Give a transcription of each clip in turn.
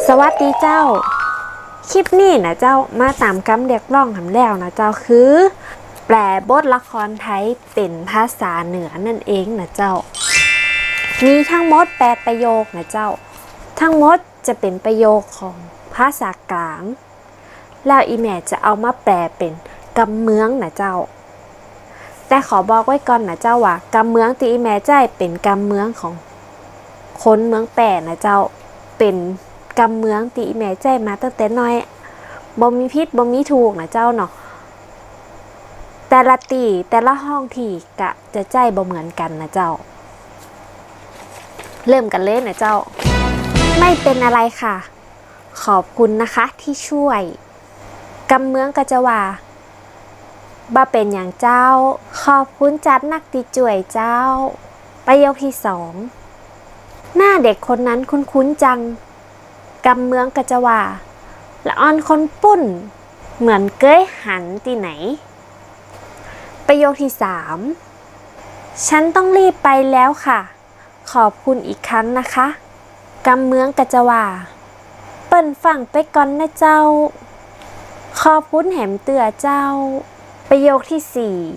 สวัสดีเจ้าคลิปนี้นะเจ้ามาตามคำเรียกร้องคำแล้วนะเจ้าคือแปลบทละครไทยเป็นภาษาเหนือนั่นเองนะเจ้ามีทั้งหมด8ประโยคนะเจ้าทั้งหมดจะเป็นประโยคของภาษากลางแล้วอีแม่จะเอามาแปลเป็นกำเมืองนะเจ้าแต่ขอบอกไว้ก่อนนะเจ้าว่ากำเมืองที่อีแม่ใจเป็นกำเมืองของคนเมืองแปะนะเจ้าเป็นกำเมืองตีแม่ใจมาตั้งแต่น้อยบ่มีพิษบ่มีถูกนะเจ้าเนาะแต่ละตีแต่ละห้องที่กะจะใจบ่เหมือนกันนะเจ้าเริ่มกันเลยนะเจ้าไม่เป็นอะไรค่ะขอบคุณนะคะที่ช่วยกำเมืองก็จะว่าบ่เป็นอย่างเจ้าขอบคุณจัดนักตีจ่วยเจ้าประโยคที่2หน้าเด็กคนนั้นคุ้นๆจังกำเมืองกะจะว่าละออนคนปุ้นเหมือนเก้ยหันที่ไหนประโยคที่3ฉันต้องรีบไปแล้วค่ะขอบคุณอีกครั้งนะคะกำเมืองกะจะว่าเปิ้นฟังไปก่อนนะเจ้าขอบคุณแหมเตือเจ้าประโยคที่4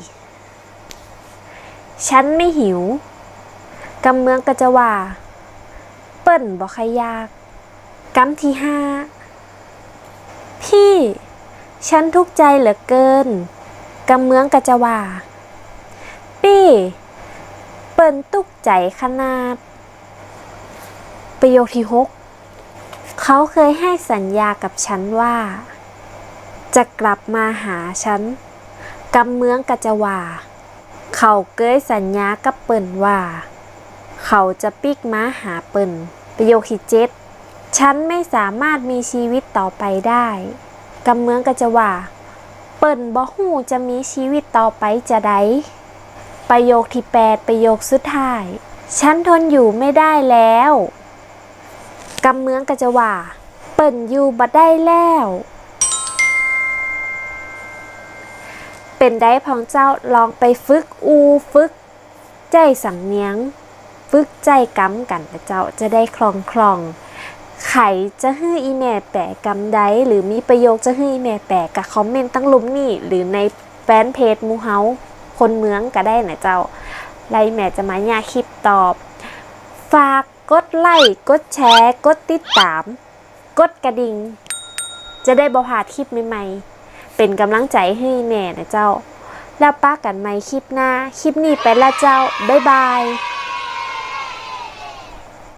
ฉันไม่หิวกำเมืองกะจะว่าเปิ้นบ่ใครยากกำที่5พี่ฉันทุกข์ใจเหลือเกินกำเมืองกะจะว่าปี้เปิ้นตุกใจขนาดประโยคที่6เขาเคยให้สัญญากับฉันว่าจะกลับมาหาฉันกำเมืองกะจะว่าเขาเคยสัญญากับเปิ้นว่าเขาจะปิกม้าหาเปิ้นประโยคที่7ฉันไม่สามารถมีชีวิตต่อไปได้กำเมืองก็จะว่าเปิ้นบ่ฮู้จะมีชีวิตต่อไปจะได้ประโยคที่8ประโยคสุดท้ายฉันทนอยู่ไม่ได้แล้วกำเมืองก็จะว่าเปิ้นอยู่บ่ได้แล้วเป็นได้พองเจ้าลองไปฝึกใจสำเนียงฝึกใจกำกันนะเจ้าจะได้คล่องไขจะให้อีแม่แปะกำใดหรือมีประโยคจะให้อีแม่แปะกับคอมเมนต์ตั้งลุมนี่หรือในแฟนเพจมูเฮาคนเมืองก็ได้นะเจ้าไลแม่จะมาญาคลิปตอบฝากกดไลค์กดแชร์กดติดตามกดกระดิ่งจะได้บ่พลาดคลิปใหม่ๆเป็นกำลังใจให้แม่นะเจ้าแล้วป้ากันใหม่คลิปหน้าคลิปนี้ไปละเจ้าบ๊ายบาย